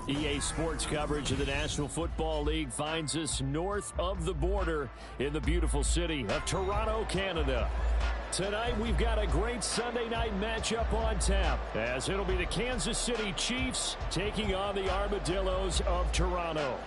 EA Sports coverage of the National Football League finds us north of the border in the beautiful city of Toronto, Canada. Tonight, we've got a great Sunday night matchup on tap, as it'll be the Kansas City Chiefs taking on the Armadillos of Toronto.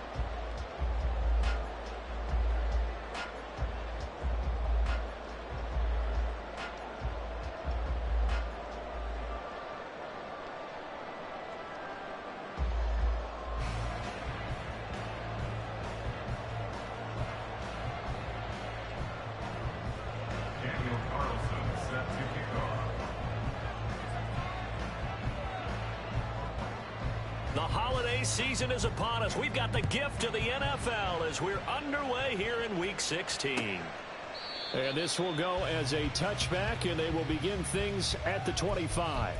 The holiday season is upon us. We've got the gift of the NFL as we're underway here in Week 16. And this will go as a touchback, and they will begin things at the 25.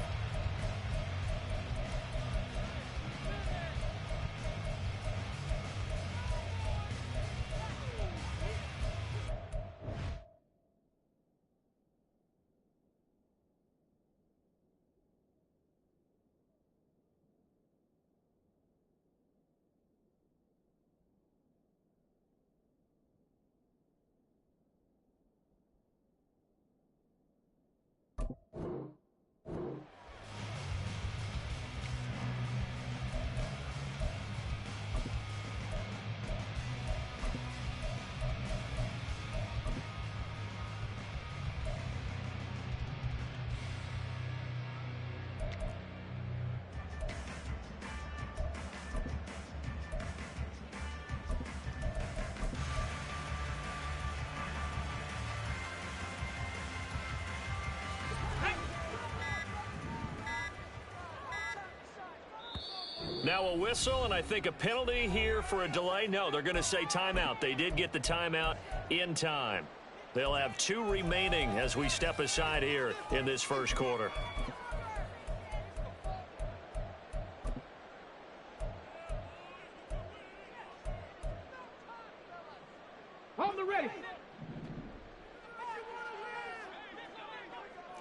Now a whistle, and I think a penalty here for a delay. No, they're going to say timeout. They did get the timeout in time. They'll have 2 remaining as we step aside here in this first quarter. On the ready.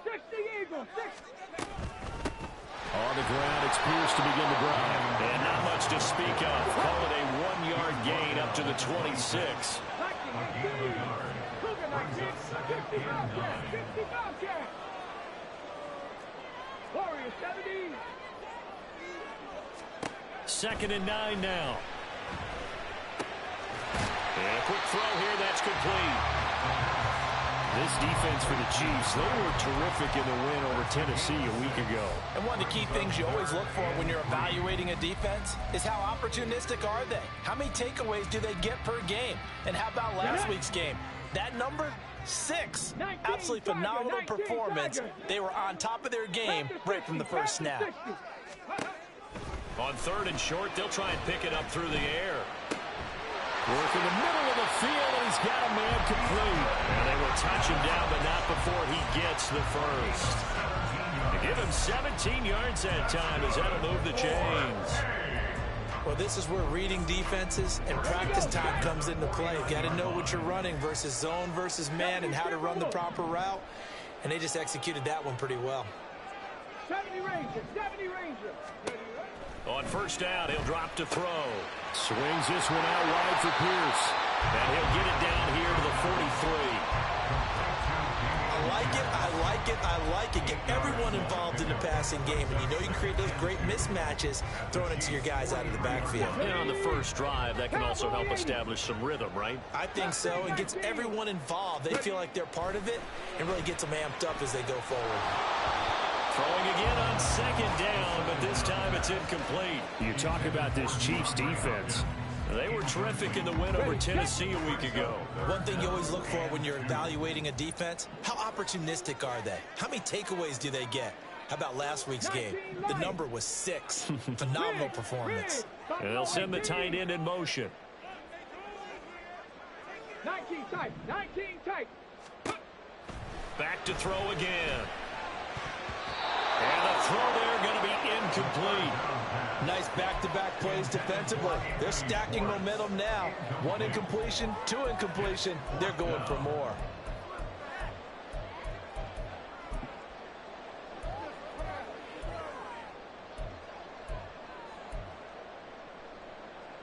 60 Eagles, 60. On the ground, it's Pierce to begin the drive. And not much to speak of. Call it a 1-yard gain up to the 26. Second and 9 now. And a quick throw here, that's complete. This defense for the Chiefs, they were terrific in the win over Tennessee a week ago. And one of the key things you always look for when you're evaluating a defense is how opportunistic are they? How many takeaways do they get per game? And how about last week's game? That number, 6. Absolutely phenomenal performance. They were on top of their game right from the first snap. On 3rd and short, they'll try and pick it up through the air. Work in the middle of the field, and he's got a man complete. And they will touch him down, but not before he gets the first. To give him 17 yards that time as that'll move the chains. Well, this is where reading defenses and practice time comes into play. Got to know what you're running versus zone versus man and how to run the proper route. And they just executed that one pretty well. 70 Ranger, 70 Ranger. On first down, he'll drop to throw. Swings this one out wide for Pierce. And he'll get it down here to the 43. I like I like it. Get everyone involved in the passing game, and you know you can create those great mismatches throwing it to your guys out of the backfield. And on the first drive, that can also help establish some rhythm, right? I think so. It gets everyone involved. They feel like they're part of it and really gets them amped up as they go forward. Throwing again on second down, but this time it's incomplete. You talk about this Chiefs defense. They were terrific in the win over Tennessee a week ago. One thing you always look for when you're evaluating a defense, how opportunistic are they? How many takeaways do they get? How about last week's game? The number was 6. Phenomenal performance. And they'll send the tight end in motion. 19 tight, 19 tight. Back to throw again. And the throw there going to be incomplete. Nice back-to-back plays defensively. They're stacking momentum now. 1 incompletion, 2 incompletion. They're going for more.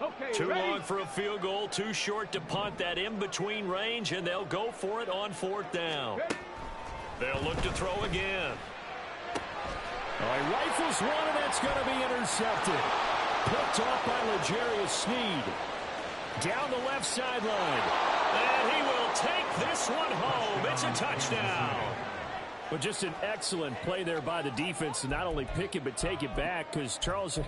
Okay, Too ready? long for a field goal, too short to punt. That in-between range, and they'll go for it on 4th down. They'll look to throw again. He rifles one, and that's going to be intercepted. Picked off by L'Jarius Sneed. Down the left sideline. And he will take this one home. It's a touchdown. But just an excellent play there by the defense to not only pick it but take it back, because Charles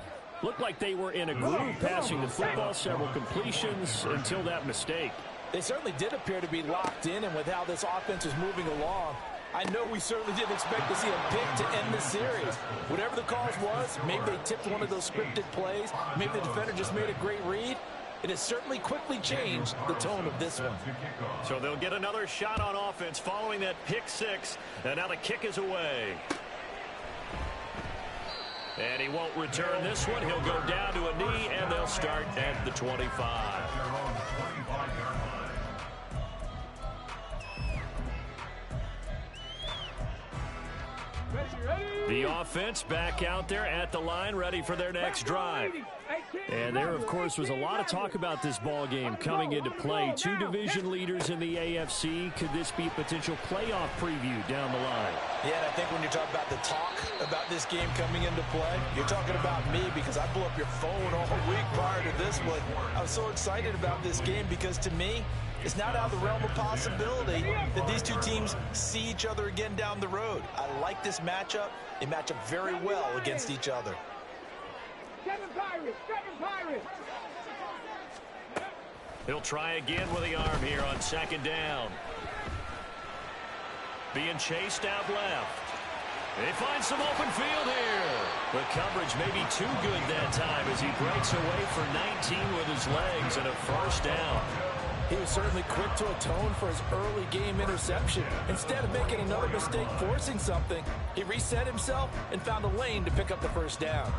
looked like they were in a groove passing the football, several completions until that mistake. They certainly did appear to be locked in, and with how this offense was moving along, I know we certainly didn't expect to see a pick to end the series. Whatever the cause was, maybe they tipped one of those scripted plays, maybe the defender just made a great read. It has certainly quickly changed the tone of this one. So they'll get another shot on offense following that pick 6, and now the kick is away. And he won't return this one. He'll go down to a knee, and they'll start at the 25. The offense back out there at the line, ready for their next drive. And there, of course, was a lot of talk about this ball game coming into play. 2 division leaders in the AFC. Could this be a potential playoff preview down the line? Yeah, and I think when you talk about the talk about this game coming into play, you're talking about me, because I blew up your phone all week prior to this one. I was so excited about this game because, to me, it's not out of the realm of possibility that these two teams see each other again down the road. I like this matchup. They match up very well against each other. 7 Pirates, 7 Pirates. He'll try again with the arm here on 2nd down. Being chased out left. They find some open field here. The coverage may be too good that time as he breaks away for 19 with his legs and a 1st down. He was certainly quick to atone for his early game interception. Instead of making another mistake forcing something, he reset himself and found a lane to pick up the 1st down.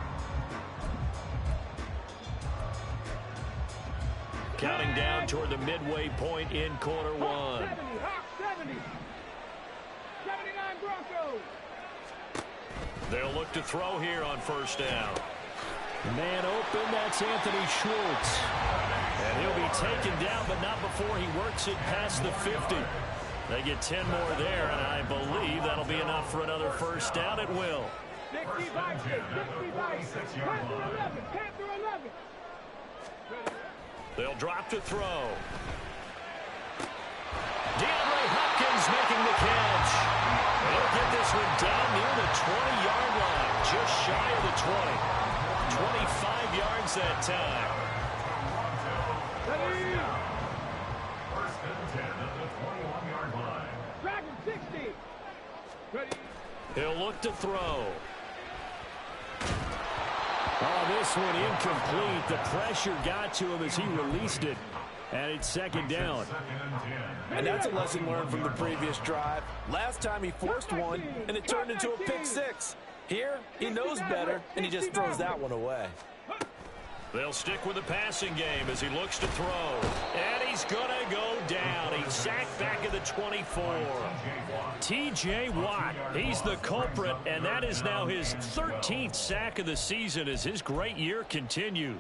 Counting down toward the midway point in quarter 1. Hawk 70. 79 Broncos. They'll look to throw here on 1st down. Man open, that's Anthony Schwartz. And he'll be taken down, but not before he works it past the 50. They get 10 more there, and I believe that'll be enough for another 1st down. It will. 65, 65, 10 through 11, 10 through 11. They'll drop to throw. DeAndre Hopkins making the catch. They'll get this one down near the 20-yard line, just shy of the 20. 25 yards that time. Ready. 1st and 10 at the 21-yard line. Dragon 60. Ready. He'll look to throw. Oh, this one incomplete. The pressure got to him as he released it. And it's 2nd down. And that's a lesson learned from the previous drive. Last time he forced one, and it turned into a pick 6. Here, he knows better, and he just throws that one away. They'll stick with the passing game as he looks to throw. And he's going to go down. He's sacked back at the 24. T.J. Watt, he's the culprit, and that is now his 13th sack of the season as his great year continues.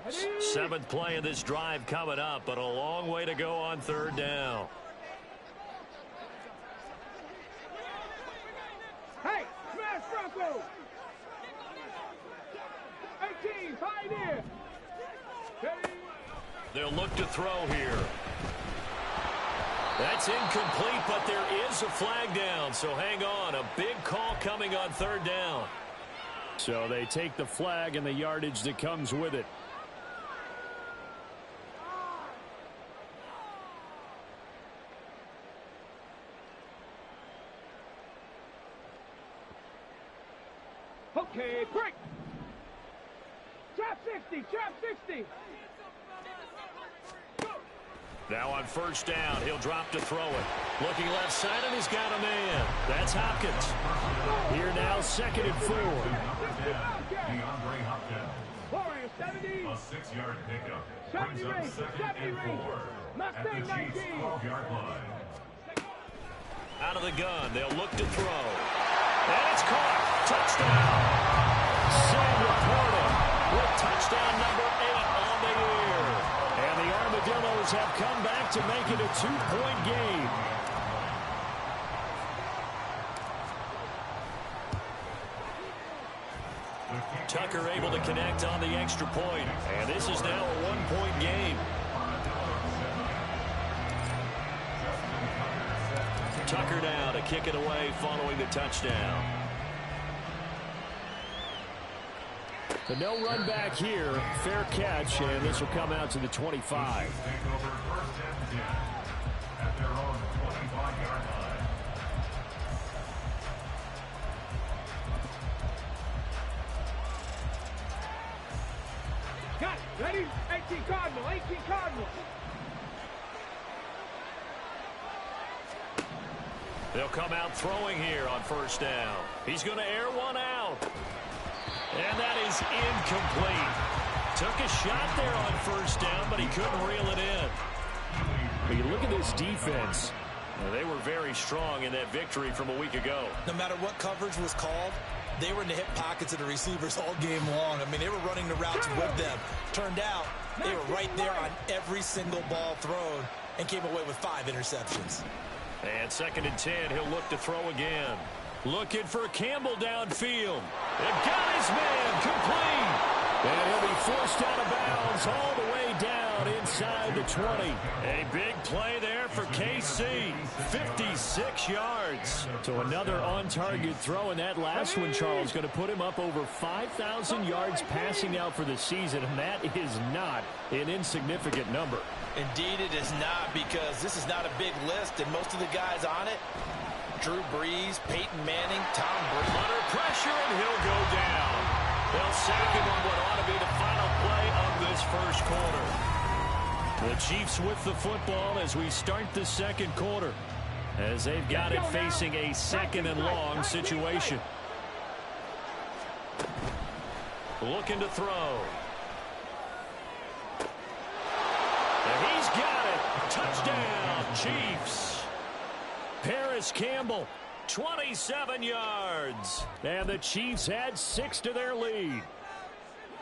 7th play of this drive coming up, but a long way to go on 3rd down. look to throw here. That's incomplete, but there is a flag down, so hang on. A big call coming on third down. So they take the flag and the yardage that comes with it. Okay, break. Trap 60, trap 60. Now on first down, he'll drop to throw it. Looking left side, and he's got a man. That's Hopkins. Here now, 2nd and 4. DeAndre Hopkins. Warriors 70. A 6-yard pickup. 70 Brings up range, 2nd 70 and 4. range. At the Mustang Chiefs' 19. 12-yard line. Out of the gun, they'll look to throw. And it's caught. Touchdown. Sam Laporta with touchdown number 8 on the year. And the Armadillos have come back to make it a 2-point game. Tucker able to connect on the extra point. And this is now a 1-point game. Tucker now to kick it away following the touchdown. The no run back here, fair catch, and this will come out to the 25. Take over 1st and 10 at their own 25-yard line. Got it. Ready? 18 Cardinal, 18 Cardinal. They'll come out throwing here on first down. He's going to air one out. And that is incomplete. Took a shot there on first down, but he couldn't reel it in. But you look at this defense. They were very strong in that victory from a week ago. No matter what coverage was called, they were in the hip pockets of the receivers all game long. I mean, they were running the routes with them. Turned out, they were right there on every single ball thrown and came away with 5 interceptions. And 2nd and 10, he'll look to throw again. Looking for Campbell downfield. And got his man complete. And he'll be forced out of bounds all the way down inside the 20. A big play there for KC. 56 yards. So another on-target throw, and that last one, Charles, going to put him up over 5,000 yards passing out for the season, and that is not an insignificant number. Indeed it is not, because this is not a big list, and most of the guys on it, Drew Brees, Peyton Manning, Tom Brady. Under pressure, and he'll go down. They'll sack him on what ought to be the final play of this first quarter. The Chiefs with the football as we start the 2nd quarter, as they've got it facing a 2nd and long situation. Looking to throw. And he's got it. Touchdown, Chiefs. Paris Campbell, 27 yards. And the Chiefs add 6 to their lead.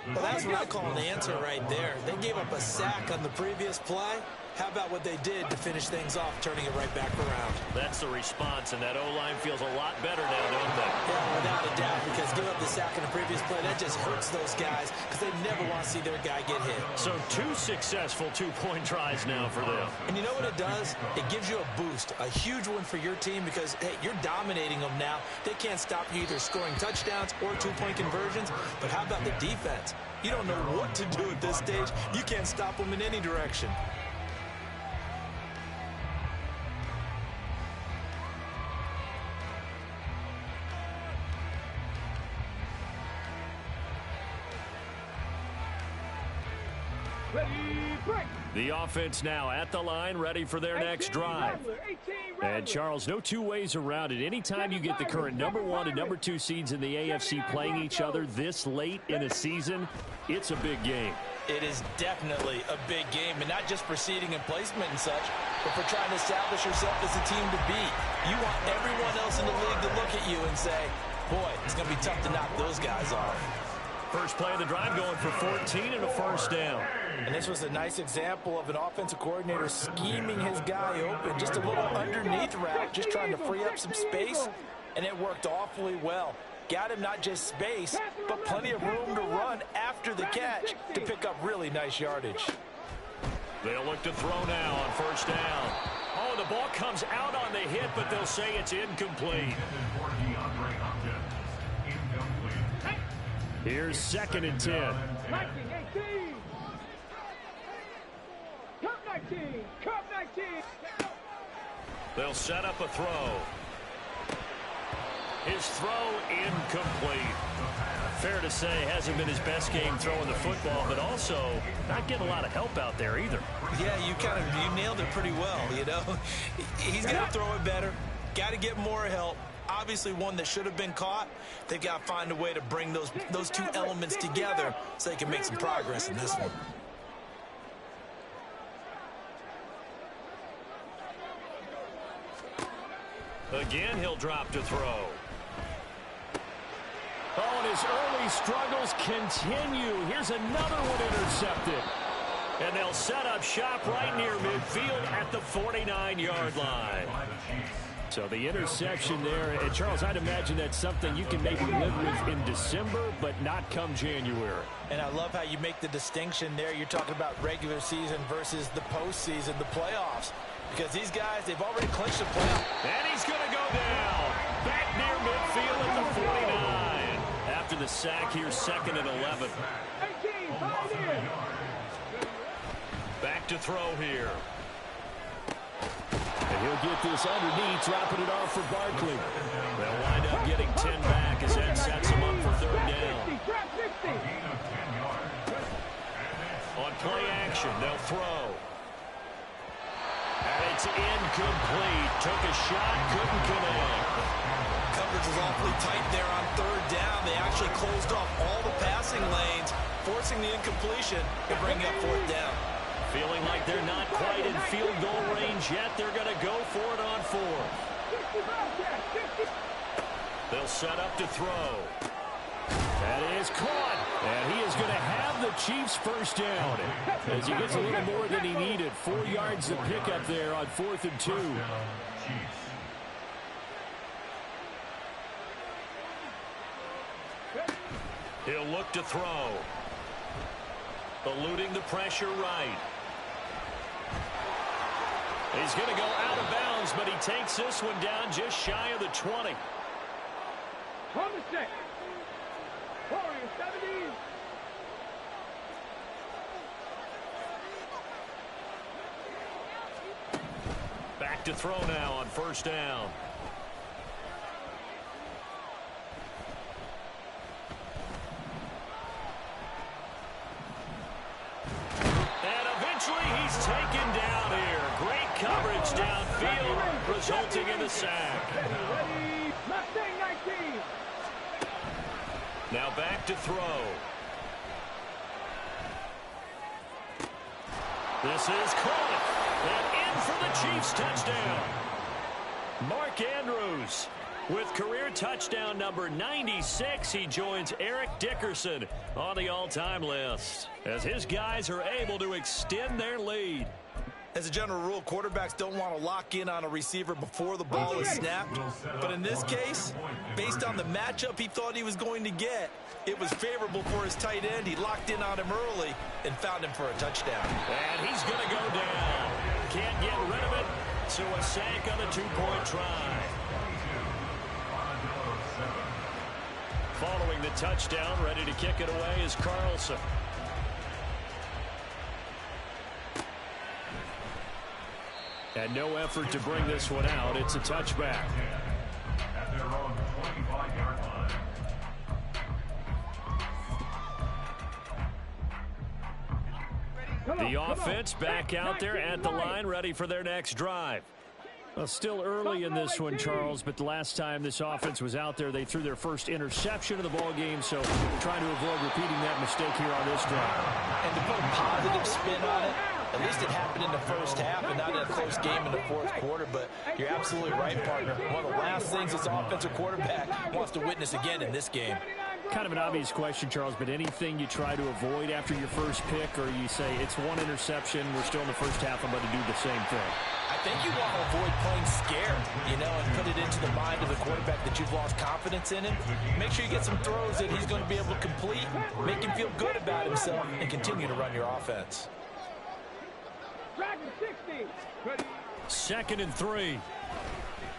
Well, that's what I call an answer right there. They gave up a sack on the previous play. How about what they did to finish things off, turning it right back around? That's the response, and that O-line feels a lot better now, don't they? Yeah, without a doubt, because give up the sack in the previous play, that just hurts those guys because they never want to see their guy get hit. So 2 successful 2-point tries now for them. And you know what it does? It gives you a boost, a huge one for your team because, hey, you're dominating them now. They can't stop you either scoring touchdowns or 2-point conversions. But how about the defense? You don't know what to do at this stage. You can't stop them in any direction. The offense now at the line, ready for their next drive. And, Charles, no two ways around it. Anytime you get the current #1 and #2 seeds in the AFC playing each other this late in a season, it's a big game. It is definitely a big game, and not just for seeding and placement and such, but for trying to establish yourself as a team to beat. You want everyone else in the league to look at you and say, boy, it's going to be tough to knock those guys off. First play of the drive going for 14 and a first down. And this was a nice example of an offensive coordinator scheming his guy open. Just a little underneath route, just trying to free up some space, and it worked awfully well. Got him not just space, but plenty of room to run after the catch to pick up really nice yardage. They'll look to throw now on first down. Oh, the ball comes out on the hit, but they'll say it's incomplete. Here's 2nd and 10. 19, 18. Cup 19. Cup 19. They'll set up a throw. His throw incomplete. Fair to say, hasn't been his best game throwing the football, but also not getting a lot of help out there either. Yeah, you nailed it pretty well, you know. He's got to throw it better. Got to get more help. Obviously one that should have been caught. They've got to find a way to bring those two elements together so they can make some progress in this one. Again, he'll drop to throw. Oh, and his early struggles continue. Here's another one intercepted. And they'll set up shop right near midfield at the 49-yard line. So the interception there, and Charles, I'd imagine that's something you can maybe live with in December, but not come January. And I love how you make the distinction there. You're talking about regular season versus the postseason, the playoffs. Because these guys, they've already clinched the playoff. And he's going to go down. Back near midfield at the 49. After the sack, here's 2nd and 11. 18, Pioneer. Back to throw here. And he'll get this underneath, dropping it off for Barkley. They'll wind up getting 10 back as Ed sets them up for 3rd down. Trap 60. On play action, they'll throw. And it's incomplete. Took a shot, couldn't connect. Coverage was awfully tight there on 3rd down. They actually closed off all the passing lanes, forcing the incompletion to bring up 4th down. Feeling like they're not quite in field goal range yet. They're going to go for it on 4th. They'll set up to throw. That is caught. And he is going to have the Chiefs first down as he gets a little more than he needed. 4 yards to pick up there on 4th and 2. He'll look to throw. Eluding the pressure right. He's going to go out of bounds, but he takes this one down just shy of the 20. On the stick. 70. Back to throw now on first down. And eventually he's taken down here. Great coverage downfield, resulting in the sack. Ready. Mustang 19. Now back to throw. This is caught. And in for the Chiefs touchdown. Mark Andrews with career touchdown number 96. He joins Eric Dickerson on the all-time list as his guys are able to extend their lead. As a general rule, quarterbacks don't want to lock in on a receiver before the ball is snapped. But in this case, based on the matchup he thought he was going to get, it was favorable for his tight end. He locked in on him early and found him for a touchdown. And he's going to go down. Can't get rid of it, so a sack on the two-point try. Following the touchdown, ready to kick it away is Carlson. And no effort to bring this one out. It's a touchback. At their own 25-yard line. The offense back out there at the line, ready for their next drive. Well, still early in this one, Charles, but the last time this offense was out there, they threw their first interception of the ball game, so trying to avoid repeating that mistake here on this drive. And to put a positive spin on it, at least it happened in the first half and not in a close game in the fourth quarter. But you're absolutely right, partner. One of the last things this offensive quarterback wants to witness again in this game. Kind of an obvious question, Charles, but anything you try to avoid after your first pick, or you say it's one interception, we're still in the first half, I'm going to do the same thing? I think you want to avoid playing scared, and put it into the mind of the quarterback that you've lost confidence in him. Make sure you get some throws that he's going to be able to complete, make him feel good about himself, and continue to run your offense. Dragon 60. Ready. 2nd and 3.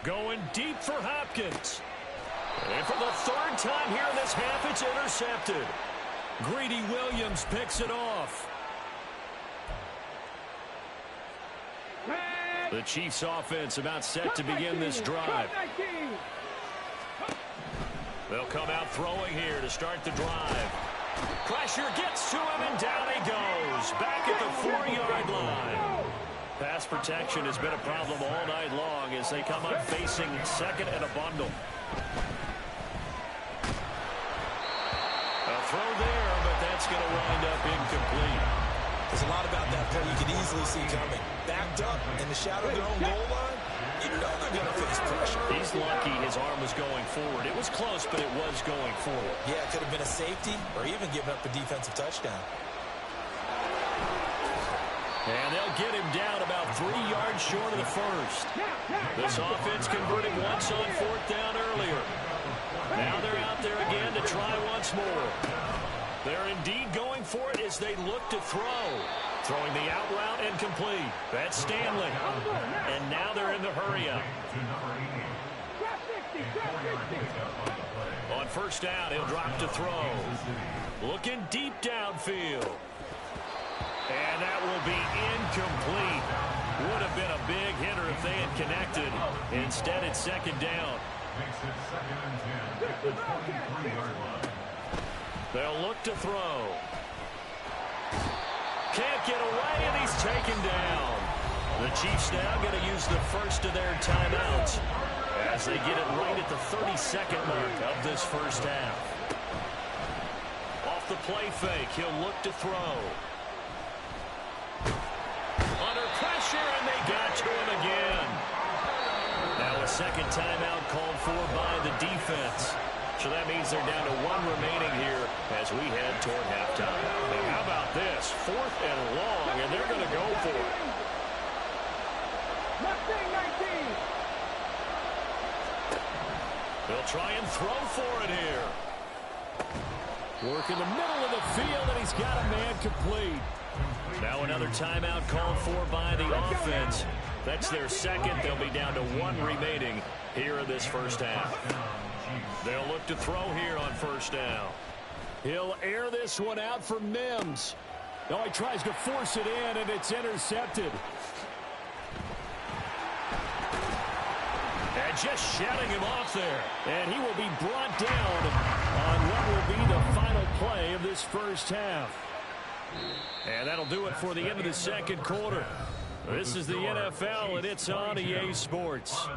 Going deep for Hopkins. And for the 3rd time here in this half, it's intercepted. Greedy Williams picks it off. The Chiefs offense about set to begin this drive. They'll come out throwing here to start the drive. Pressure gets to him, and down he goes. Back at the 4-yard line. Pass protection has been a problem all night long as they come up facing 2nd and a bundle. A throw there, but that's going to wind up incomplete. There's a lot about that play you can easily see coming. Backed up in the shadow of their own goal line, you know they're going to face pressure. He's lucky his arm was going forward. It was close, but it was going forward. Yeah, it could have been a safety or even given up a defensive touchdown. And they'll get him down about 3 yards short of the first. This offense converted once on 4th down earlier. Now they're out there again to try once more. They're indeed going for it as they look to throw. Throwing the out route and complete. That's Stanley. And now they're in the hurry-up. On 1st down, he'll drop to throw. Looking deep downfield. And that will be incomplete. Would have been a big hitter if they had connected. Instead, it's 2nd down. Makes it 2nd and 10 at the 23-yard line. They'll look to throw. Can't get away, and he's taken down. The Chiefs now going to use the first of their timeouts as they get it right at the 32nd mark of this first half. Off the play fake, he'll look to throw. Under pressure, and they got to him again. Now a 2nd timeout called for by the defense. So that means they're down to 1 remaining here as we head toward halftime. And how about this? 4th and long, and they're going to go for it. Mustang 19. They'll try and throw for it here. Work in the middle of the field, and he's got a man complete. Now another timeout called for by the offense. That's their 2nd. They'll be down to 1 remaining here in this first half. They'll look to throw here on 1st down. He'll air this one out for Mims. No, he tries to force it in, and it's intercepted. And just shutting him off there. And he will be brought down on what will be the final play of this first half. And that'll do it for the end of the 2nd quarter. This is the NFL, and it's on EA Sports.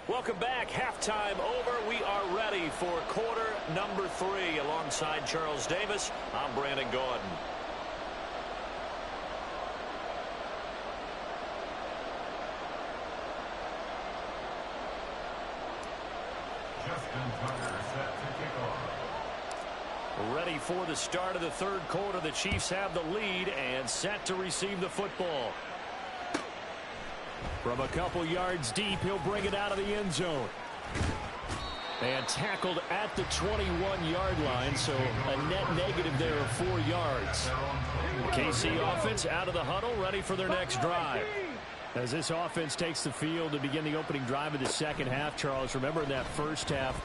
Welcome back. Halftime over. We are ready for quarter number 3. Alongside Charles Davis, I'm Brandon Gaudin. Justin Tucker set to kick off. Ready for the start of the 3rd quarter. The Chiefs have the lead and set to receive the football. From a couple yards deep, he'll bring it out of the end zone. And tackled at the 21-yard line, so a net negative there of 4 yards. KC offense out of the huddle, ready for their next drive. As this offense takes the field to begin the opening drive of the 2nd half, Charles, remember in that first half,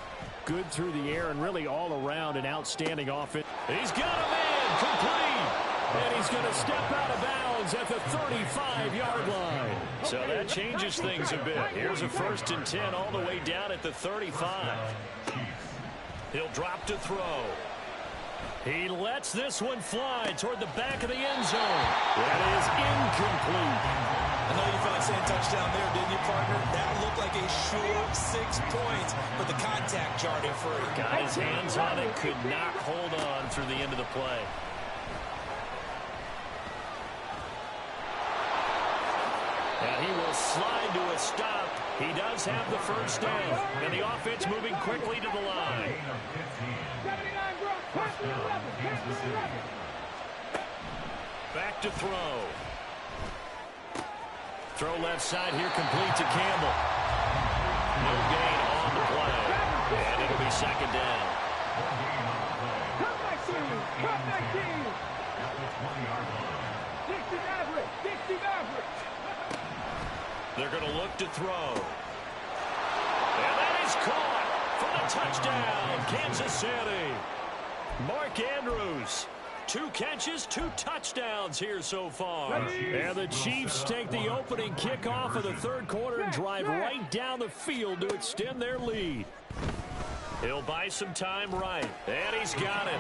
good through the air and really all around an outstanding offense. He's got a man complete. And he's going to step out of bounds at the 35-yard line. So that changes things a bit. Here's a 1st and 10 all the way down at the 35. He'll drop to throw. He lets this one fly toward the back of the end zone. That is incomplete. I know you felt like saying touchdown there, didn't you, partner? That looked like a sure 6 points, but the contact jarred him free. Got his hands on it, could not hold on through the end of the play. And he will slide to a stop. He does have the 1st down. And the offense moving quickly to the line. 79 Brock, pass to 11, pass to 11. Back to throw. Throw left side here, complete to Campbell. No gain on the play. And it'll be second down. Cut 19. Cut 19. 60 Maverick. 60 Maverick. They're going to look to throw. And that is caught for the touchdown, Kansas City. Mark Andrews. 2 catches, 2 touchdowns here so far. And the Chiefs take the opening kickoff of the third quarter and drive right down the field to extend their lead. He'll buy some time right, and he's got it.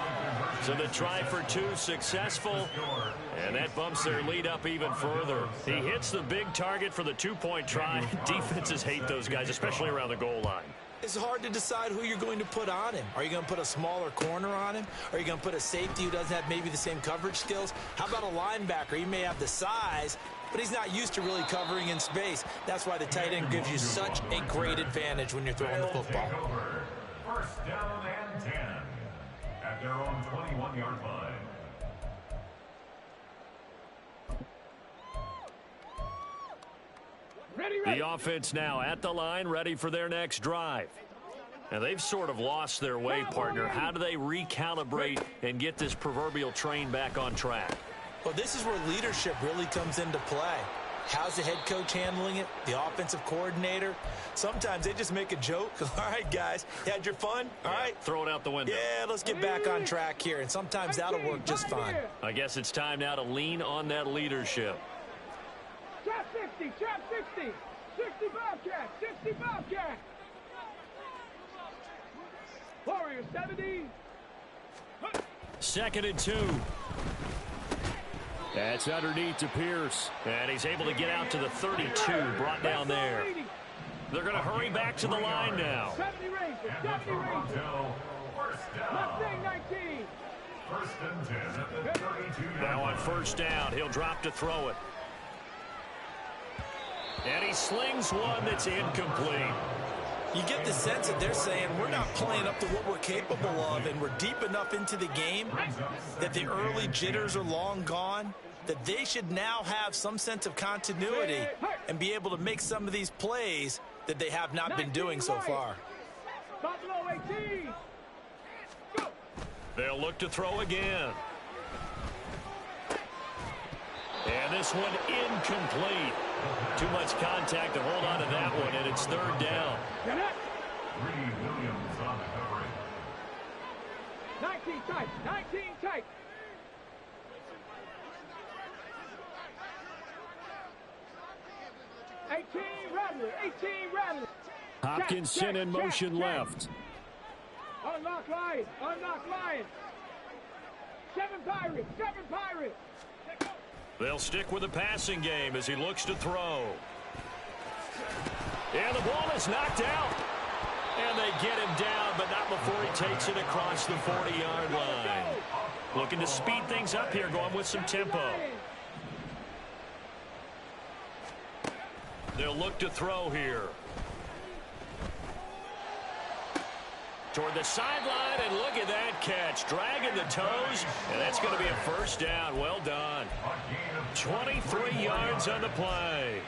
So the try for 2 successful, and that bumps their lead up even further. He hits the big target for the 2-point try. Defenses hate those guys, especially around the goal line. It's hard to decide who you're going to put on him. Are you going to put a smaller corner on him? Are you going to put a safety who doesn't have maybe the same coverage skills? How about a linebacker? He may have the size, but he's not used to really covering in space. That's why the tight end gives you such a great advantage when you're throwing the football. First down and 10 at their own 21-yard line. The offense now at the line, ready for their next drive. And they've sort of lost their way, partner. How do they recalibrate and get this proverbial train back on track? Well, this is where leadership really comes into play. How's the head coach handling it? The offensive coordinator? Sometimes they just make a joke. All right, guys, you had your fun? All right. Throw it out the window. Yeah, let's get back on track here. And sometimes that'll work just fine. I guess it's time now to lean on that leadership. Trap 60. Trap 60. 60 Bobcat. 60 Bobcat. Warrior 70. 2nd and 2. That's underneath to Pierce. And he's able to get out to the 32, brought down there. They're going to hurry back to the line now. 70 Rangers. 70 Rangers. Mustang 19. First and 10 at the 32. Now on first down, he'll drop to throw it. And he slings one that's incomplete. You get the sense that they're saying we're not playing up to what we're capable of, and we're deep enough into the game that the early jitters are long gone, that they should now have some sense of continuity and be able to make some of these plays that they have not been doing so far. Buffalo 18. Go. They'll look to throw again. And this one incomplete. Too much contact to hold on to that one, and it's 3rd down. Greedy Williams on the coverage. 19 tight. 19 tight. Hopkinson in motion left. Unlock line. Unlock line. 7 Pirates. 7 Pirates. They'll stick with the passing game as he looks to throw. And the ball is knocked out. And they get him down, but not before he takes it across the 40-yard line. Looking to speed things up here, going with some tempo. They'll look to throw here. Toward the sideline, and look at that catch. Dragging the toes, and that's going to be a first down. Well done. 23 yards on the play.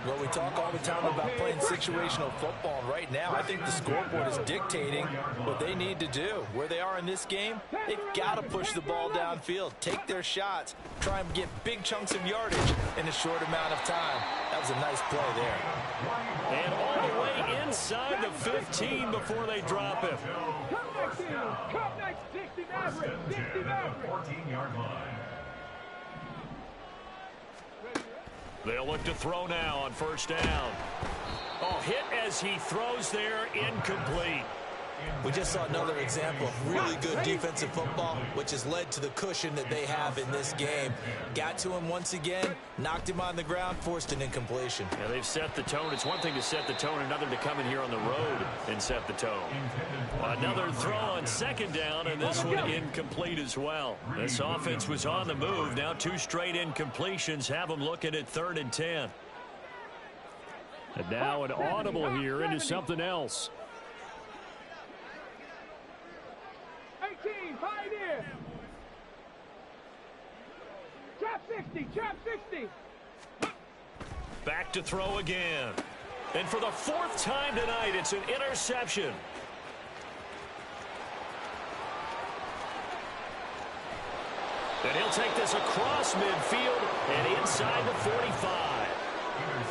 Well, we talk all the time about playing situational football, and right now I think the scoreboard is dictating what they need to do. Where they are in this game, they've got to push the ball downfield, take their shots, try and get big chunks of yardage in a short amount of time. That was a nice play there. And all the way inside the 15 before they drop him. Cup 19. Cup 19. 60 Maverick. 60 Maverick. 14-yard line. They'll look to throw now on first down. Oh, hit as he throws there, incomplete. We just saw another example of really good defensive football, which has led to the cushion that they have in this game. Got to him once again, knocked him on the ground, forced an incompletion. Yeah, they've set the tone. It's one thing to set the tone, another to come in here on the road and set the tone. Another throw on second down, and this one incomplete as well. This offense was on the move. Now 2 straight incompletions have them looking at 3rd and 10. And now an audible here into something else. 18, Pioneer. Trap 60, trap 60. Back to throw again. And for the 4th time tonight, it's an interception. And he'll take this across midfield and inside the 45.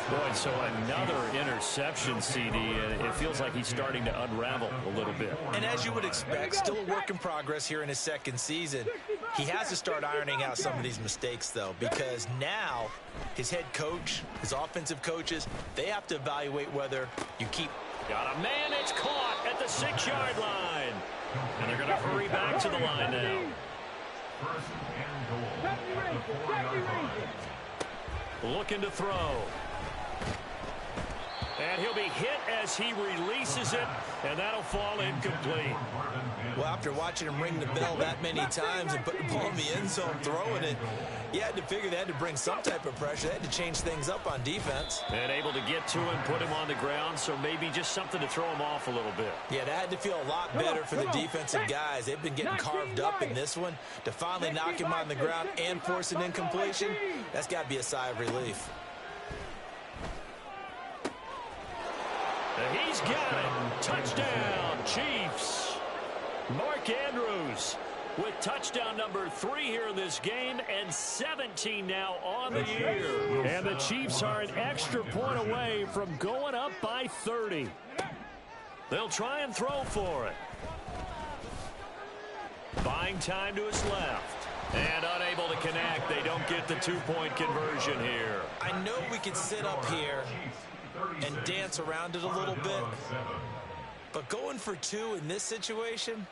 Boy, so another interception, CD, and it feels like he's starting to unravel a little bit. And as you would expect, still a work in progress here in his 2nd season. He has to start ironing out some of these mistakes, though, because now his head coach, his offensive coaches, they have to evaluate whether you keep. Got a man, it's caught at the 6-yard line. And they're going to hurry back to the line now. First and goal at the 4-yard line. Looking to throw. And he'll be hit as he releases it, and that'll fall incomplete. Well, after watching him ring the bell that many times and put the ball in the end zone, throwing it, you had to figure they had to bring some type of pressure. They had to change things up on defense. And able to get to him, put him on the ground, so maybe just something to throw him off a little bit. Yeah, that had to feel a lot better for the defensive guys. They've been getting carved up in this one. To finally knock him on the ground and force an incompletion, that's got to be a sigh of relief. And he's got it. Touchdown, Chiefs. Mark Andrews with touchdown number 3 here in this game, and 17 now on the year. And the Chiefs are an extra point away from going up by 30. They'll try and throw for it. Buying time to his left. And unable to connect. They don't get the 2-point conversion here. I know we could sit up here and dance around it a little bit, but going for 2 in this situation,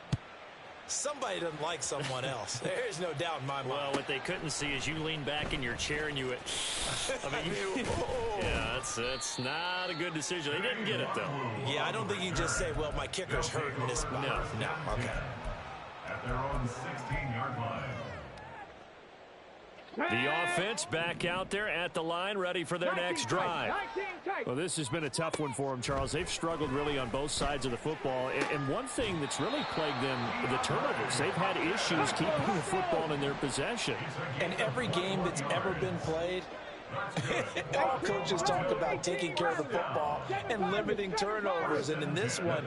somebody doesn't like someone else. There's no doubt in my mind. Well, what they couldn't see is you lean back in your chair and you went, yeah, that's not a good decision. They didn't get it, though. Yeah, I don't think you can just say, well, my kicker's hurt in this spot. No, okay. At their own 16-yard line. The offense back out there at the line, ready for their next drive. Well, this has been a tough one for them, Charles. They've struggled really on both sides of the football. And one thing that's really plagued them, the turnovers. They've had issues keeping the football in their possession. And every game that's ever been played, all coaches talk about taking care of the football and limiting turnovers. And in this one,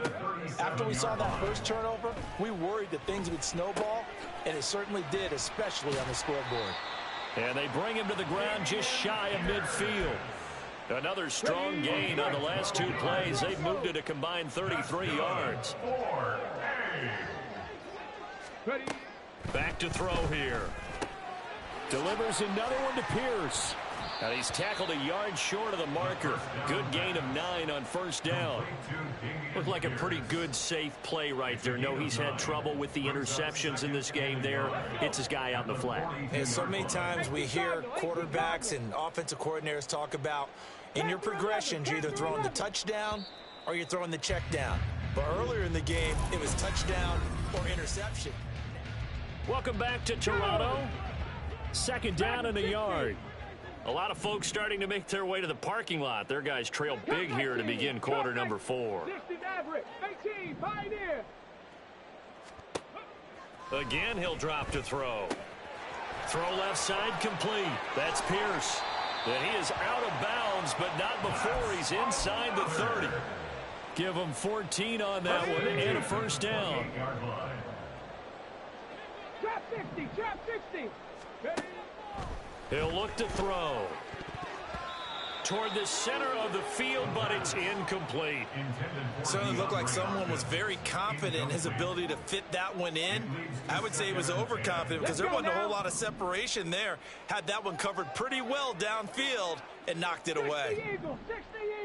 after we saw that first turnover, we worried that things would snowball, and it certainly did, especially on the scoreboard. And they bring him to the ground just shy of midfield. Another strong gain on the last 2 plays. They've moved it a combined 33 yards. Back to throw here. Delivers another one to Pierce. And he's tackled a yard short of the marker. Good gain of 9 on first down. Looked like a pretty good, safe play right there. No, he's had trouble with the interceptions in this game there. Hits his guy out in the flat. And so many times we hear quarterbacks and offensive coordinators talk about in your progressions, you're either throwing the touchdown or you're throwing the check down. But earlier in the game, it was touchdown or interception. Welcome back to Toronto. 2nd down and a yard. A lot of folks starting to make their way to the parking lot. Their guys trail big here to begin quarter number 4. Again, he'll drop to throw. Throw left side complete. That's Pierce. And he is out of bounds, but not before he's inside the 30. Give him 14 on that one and a first down. Trap 60, trap 60. He'll look to throw toward the center of the field, but it's incomplete. Certainly looked like someone was very confident in his ability to fit that one in. I would say he was overconfident because there wasn't a whole lot of separation there. Had that one covered pretty well downfield and knocked it away. 60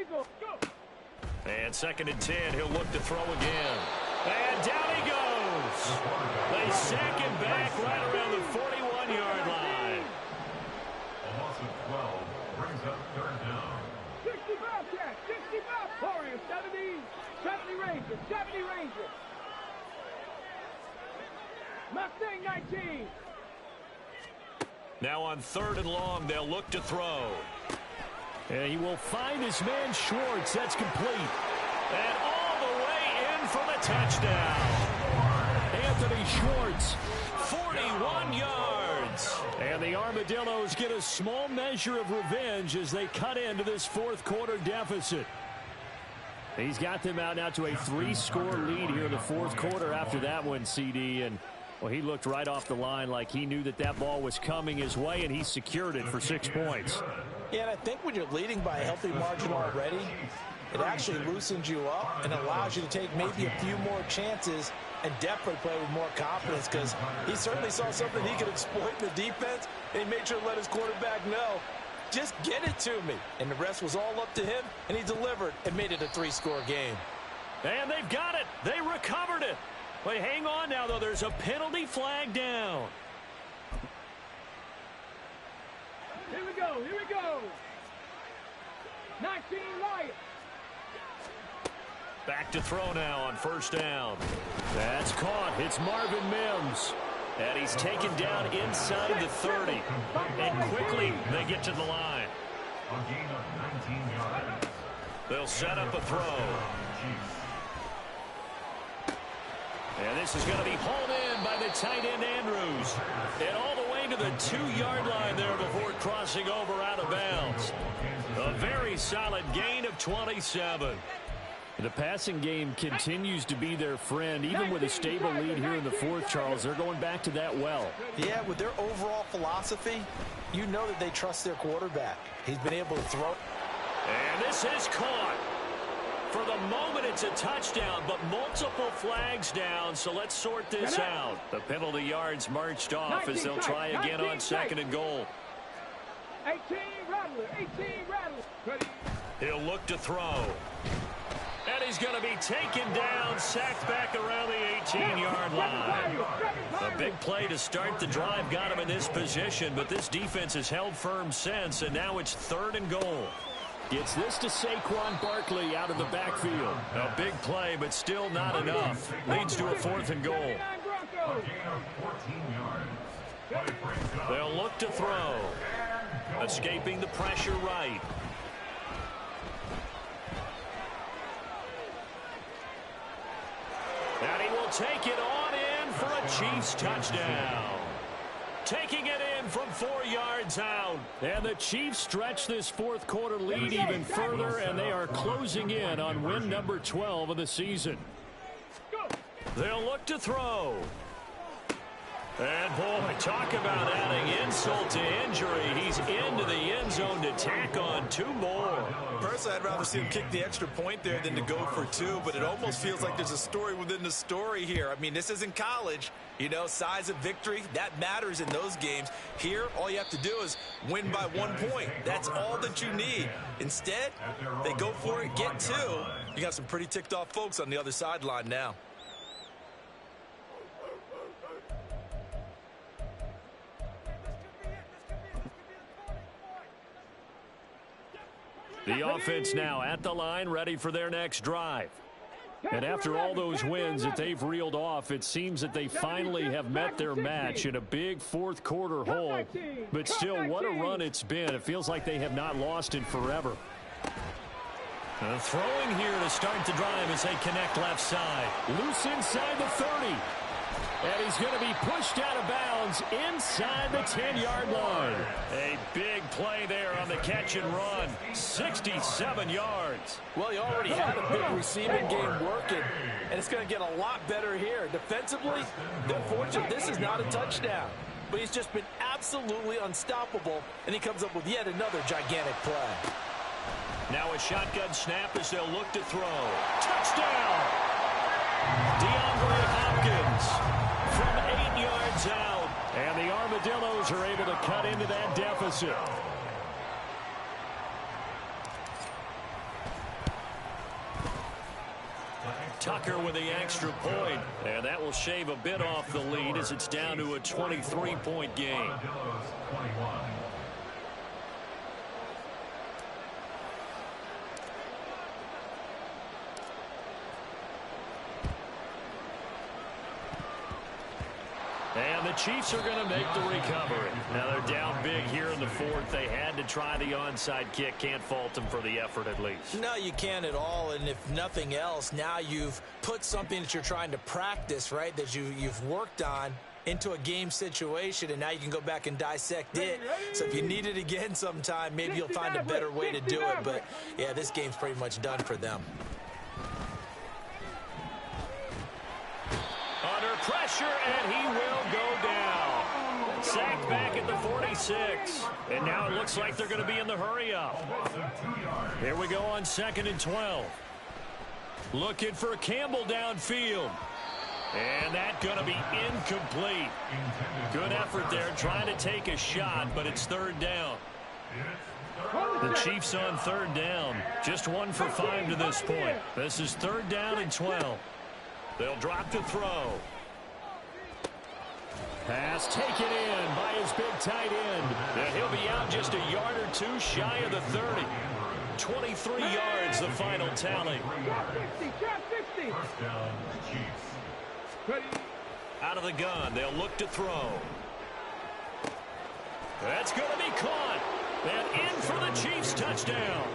Eagles, go. And 2nd and 10, he'll look to throw again. And down he goes. They sack him back right around the 41-yard line. A loss of 12 brings up 3rd down. 60 Bobcat, 60 Bob. Warriors, 70 Rangers, 70 Rangers. Mustang 19. Now on 3rd and long, they'll look to throw. And he will find his man Schwartz. That's complete. And all the way in for the touchdown. Anthony Schwartz. 41 yards. yards. And the Armadillos get a small measure of revenge as they cut into this fourth quarter deficit. He's got them out now to a 3-score lead here in the fourth quarter after that one, CD. And, well, he looked right off the line like he knew that that ball was coming his way, and he secured it for 6 points. Yeah, and I think when you're leading by a healthy margin already, it actually loosens you up and allows you to take maybe a few more chances and definitely play with more confidence, because he certainly saw something he could exploit in the defense, and he made sure to let his quarterback know, just get it to me. And the rest was all up to him, and he delivered and made it a 3-score game. And they've got it. They recovered it. Wait, hang on now, though. There's a penalty flag down. Here we go. Here we go. 19 Lions. Back to throw now on first down. That's caught. It's Marvin Mims. And he's taken down inside the 30. And quickly they get to the line. A gain of 19 yards. They'll set up a throw. And this is going to be hauled in by the tight end Andrews. And all the way to the 2-yard line there before crossing over out of bounds. A very solid gain of 27. The passing game continues to be their friend. Even with a stable lead here in the fourth, Charles, they're going back to that well. Yeah, with their overall philosophy, you know that they trust their quarterback. He's been able to throw. And this is caught. For the moment, it's a touchdown, but multiple flags down, so let's sort this out. The penalty yards marched off as they'll try again on 2nd and goal. 18 Rattler. 18 Rattler. He'll look to throw. And he's going to be taken down, sacked back around the 18-yard line. A big play to start the drive got him in this position, but this defense has held firm since, and now it's 3rd and goal. Gets this to Saquon Barkley out of the backfield. A big play, but still not enough. Leads to a 4th and goal. They'll look to throw. Escaping the pressure right. And he will take it on in for a Chiefs touchdown. Taking it in from 4 yards out. And the Chiefs stretch this fourth quarter lead even further, and they are closing in on win number 12 of the season. They'll look to throw. And, boy, talk about adding insult to injury. He's into the end zone to tack on 2 more. Personally, I'd rather see him kick the extra point there than to go for 2, but it almost feels like there's a story within the story here. I mean, this isn't college. You know, size of victory, that matters in those games. Here, all you have to do is win by 1 point. That's all that you need. Instead, they go for it, get 2. You got some pretty ticked off folks on the other sideline now. The offense now at the line, ready for their next drive. And after all those wins that they've reeled off, it seems that they finally have met their match in a big fourth quarter hole. But still, what a run it's been. It feels like they have not lost in forever. Throwing here to start the drive as they connect left side. Loose inside the 30. And he's going to be pushed out of bounds inside the 10-yard line. A big play there on the catch and run. 67 yards. Well, he already had a big receiving game working, and it's going to get a lot better here. Defensively, they're fortunate this is not a touchdown, but he's just been absolutely unstoppable, and he comes up with yet another gigantic play. Now a shotgun snap as they'll look to throw. Touchdown! DeAndre Hopkins from 8 yards out. And the Armadillos are able to cut into that deficit. Tucker with the extra point. And that will shave a bit off the lead as it's down to a 23-point game. And the Chiefs are going to make the recovery. Now they're down big here in the fourth. They had to try the onside kick. Can't fault them for the effort at least. No, you can't at all. And if nothing else, now you've put something that you're trying to practice, right, that you've worked on into a game situation, and now you can go back and dissect it. So if you need it again sometime, maybe you'll find a better way to do it. But, yeah, this game's pretty much done for them. Under pressure, and he will go down. Sacked back at the 46. And now it looks like they're going to be in the hurry-up. Here we go on 2nd and 12. Looking for Campbell downfield. And that's going to be incomplete. Good effort there, trying to take a shot, but it's 3rd down. The Chiefs on 3rd down. Just 1 for 5 to this point. This is 3rd down and 12. They'll drop to throw. Pass taken in by his big tight end. And he'll be out just a yard or two shy of the 30. 23 yards, the final tally. Trap 60, trap 60. First down, Chiefs. Out of the gun, they'll look to throw. That's going to be caught. And in for the Chiefs touchdown.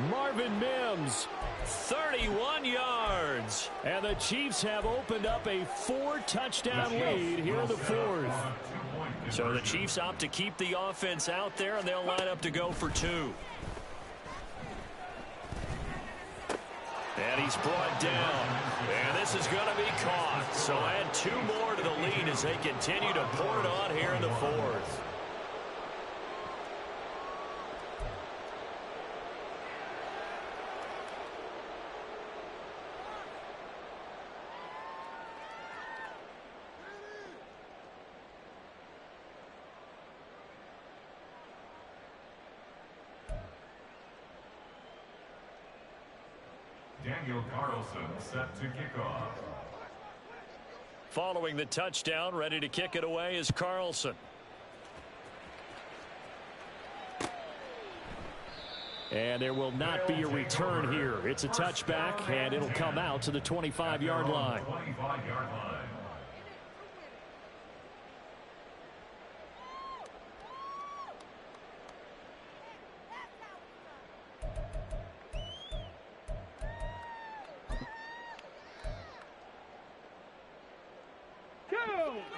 Marvin Mims. 31 yards. And the Chiefs have opened up a 4-touchdown lead here in the fourth. So the Chiefs opt to keep the offense out there, and they'll line up to go for 2. And he's brought down. And this is going to be caught. So add 2 more to the lead as they continue to pour it on here in the fourth. Daniel Carlson set to kick off. Following the touchdown, ready to kick it away is Carlson. And there will not be a return here. It's a touchback, and it'll come out to the 25-yard line. 25-yard line.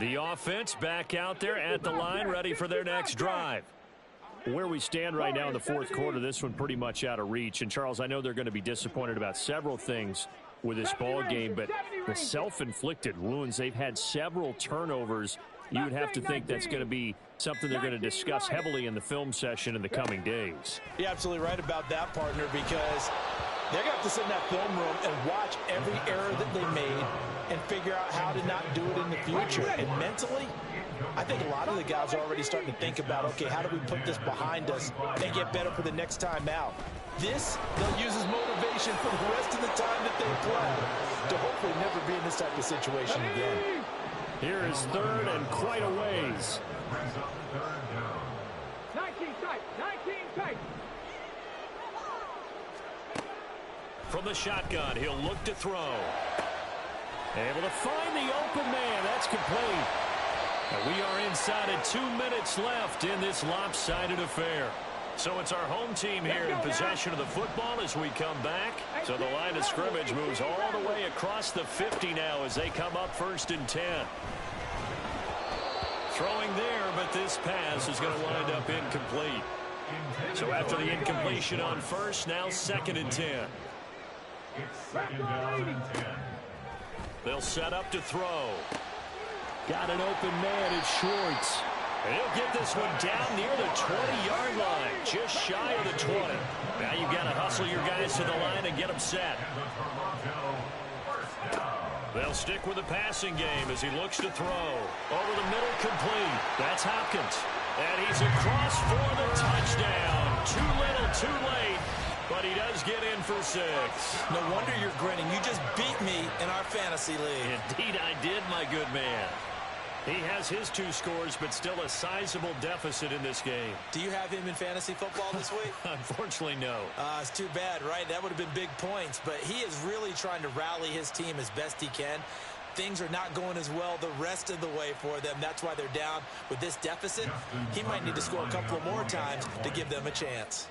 The offense back out there at the line, ready for their next drive. Where we stand right now in the fourth quarter, this one pretty much out of reach. And, Charles, I know they're going to be disappointed about several things with this ball game, but the self-inflicted wounds, they've had several turnovers. You would have to think that's going to be something they're going to discuss heavily in the film session in the coming days. You're absolutely right about that, partner, because they're going to have to sit in that film room and watch every error that they made and figure out how to not do it in the future. And mentally, I think a lot of the guys are already starting to think about, okay, how do we put this behind us and get better for the next time out? This, they'll use as motivation for the rest of the time that they play to hopefully never be in this type of situation again. Here is 3rd and quite a ways. 19 tight, 19 tight. From the shotgun, he'll look to throw. Able to find the open man. That's complete. And we are inside of 2 minutes left in this lopsided affair. So it's our home team here in possession of the football as we come back. So the line of scrimmage moves all the way across the 50 now as they come up 1st and 10. Throwing there, but this pass is going to wind up incomplete. So after the incompletion on 1st, now 2nd and 10. It's 2nd down and 10. They'll set up to throw. Got an open man. It's Schwartz. And he'll get this one down near the 20-yard line, just shy of the 20. Now you've got to hustle your guys to the line and get them set. They'll stick with the passing game as he looks to throw. Over the middle, complete. That's Hopkins. And he's across for the touchdown. Too little, too late. But he does get in for 6. No wonder you're grinning. You just beat me in our fantasy league. Indeed I did, my good man. He has his 2 scores, but still a sizable deficit in this game. Do you have him in fantasy football this week? Unfortunately, no. It's too bad, right? That would have been big points. But he is really trying to rally his team as best he can. things are not going as well the rest of the way for them. That's why they're down with this deficit. He might need to score a couple of more times to give them a chance.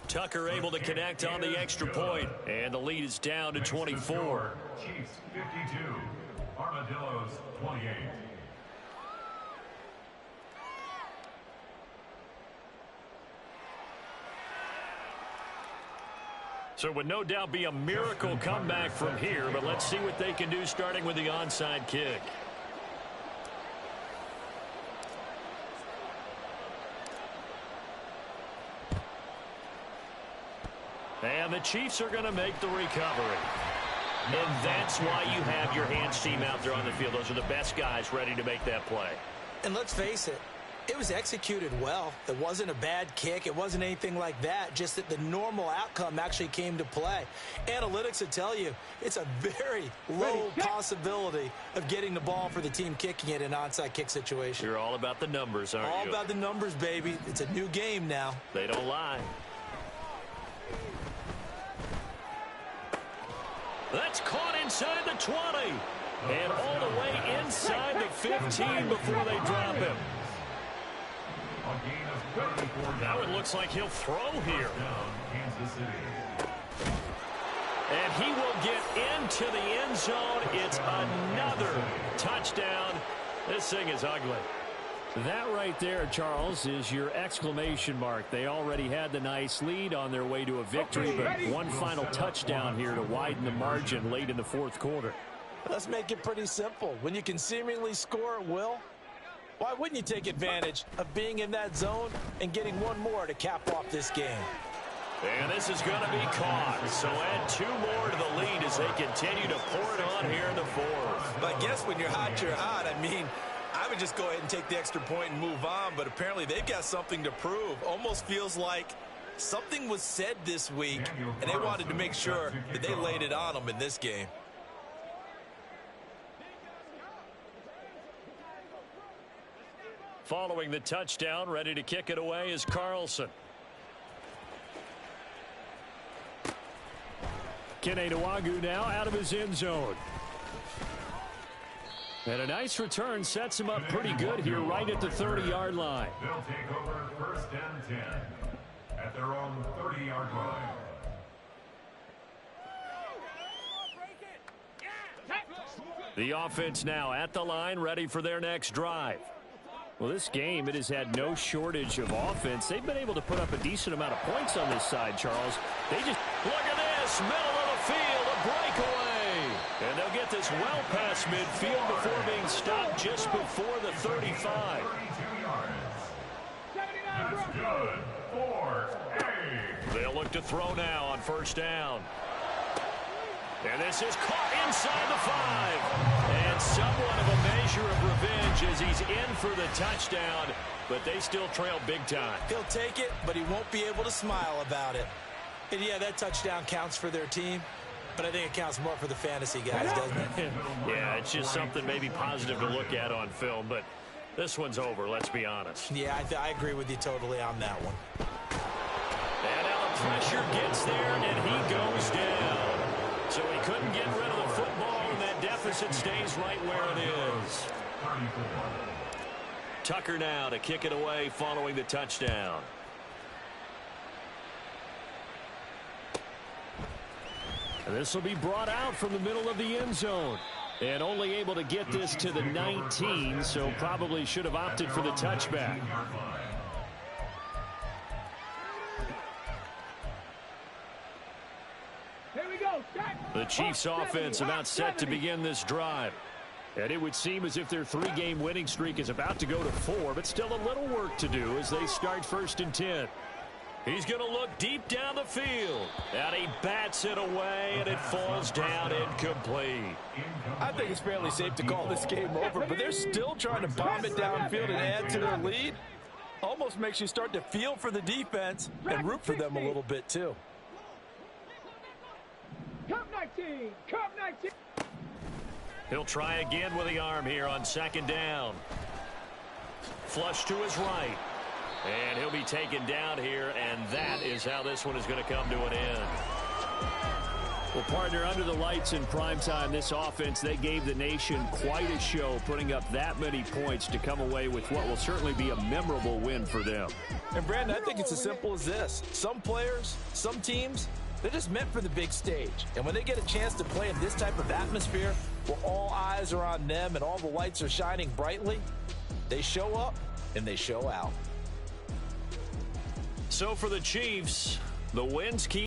Tucker able to connect on the extra point, and the lead is down to 24. Chiefs 52, Armadillos 28. So it would no doubt be a miracle comeback from here, but let's see what they can do starting with the onside kick. And the Chiefs are going to make the recovery. And that's why you have your hands team out there on the field. Those are the best guys ready to make that play. And let's face it, it was executed well. It wasn't a bad kick. It wasn't anything like that. Just that the normal outcome actually came to play. Analytics will tell you it's a very low possibility of getting the ball for the team kicking it in an onside kick situation. You're all about the numbers, aren't you? All about the numbers, baby. It's a new game now. They don't lie. That's caught inside the 20. And all the way inside the 15 before they drop him. Now it looks like he'll throw here. And he will get into the end zone. It's another touchdown. This thing is ugly. That right there, Charles, is your exclamation mark. They already had the nice lead on their way to a victory, but one final touchdown here to widen the margin late in the fourth quarter. Let's make it pretty simple. When you can seemingly score at will, why wouldn't you take advantage of being in that zone and getting one more to cap off this game? And this is going to be caught. So add 2 more to the lead as they continue to pour it on here in the fourth. But I guess when you're hot, you're hot. I mean, I would just go ahead and take the extra point and move on, but apparently they've got something to prove. Almost feels like something was said this week, and they wanted to make sure that they laid it on them in this game. Following the touchdown, ready to kick it away is Carlson. Kene Nwangwu now out of his end zone. And a nice return sets him up pretty good here right at the 30-yard line. They'll take over first and 10 at their own 30-yard line. The offense now at the line, ready for their next drive. Well, this game, it has had no shortage of offense. They've been able to put up a decent amount of points on this side, Charles. They just... Look at this, middle of the field, a breakaway. And they'll get this well past midfield before being stopped just before the 35. 32 yards. That's good for A. They'll look to throw now on first down. And this is caught inside the 5. And somewhat of a measure of revenge as he's in for the touchdown, but they still trail big time. He'll take it, but he won't be able to smile about it. And yeah, that touchdown counts for their team, but I think it counts more for the fantasy guys, doesn't it? Yeah, it's just something maybe positive to look at on film, but this one's over, let's be honest. Yeah, I agree with you totally on that one. And now the pressure gets there, and he goes down. So he couldn't get rid of the football, and that deficit stays right where it is. Tucker now to kick it away following the touchdown. And this will be brought out from the middle of the end zone. And only able to get this to the 19, so probably should have opted for the touchback. The Chiefs offense about set to begin this drive. And it would seem as if their 3-game winning streak is about to go to 4, but still a little work to do as they start first and 10. He's going to look deep down the field. And he bats it away, and it falls down incomplete. I think it's fairly safe to call this game over, but they're still trying to bomb it downfield and add to their lead. Almost makes you start to feel for the defense and root for them a little bit, too. Cup 19, Cup 19. He'll try again with the arm here on second down. Flush to his right. And he'll be taken down here, and that is how this one is going to come to an end. Well, partner, under the lights in primetime, this offense, they gave the nation quite a show, putting up that many points to come away with what will certainly be a memorable win for them. And, Brandon, I think it's as simple as this. Some players, some teams, they're just meant for the big stage. And when they get a chance to play in this type of atmosphere where all eyes are on them and all the lights are shining brightly, they show up and they show out. So for the Chiefs, the wins keep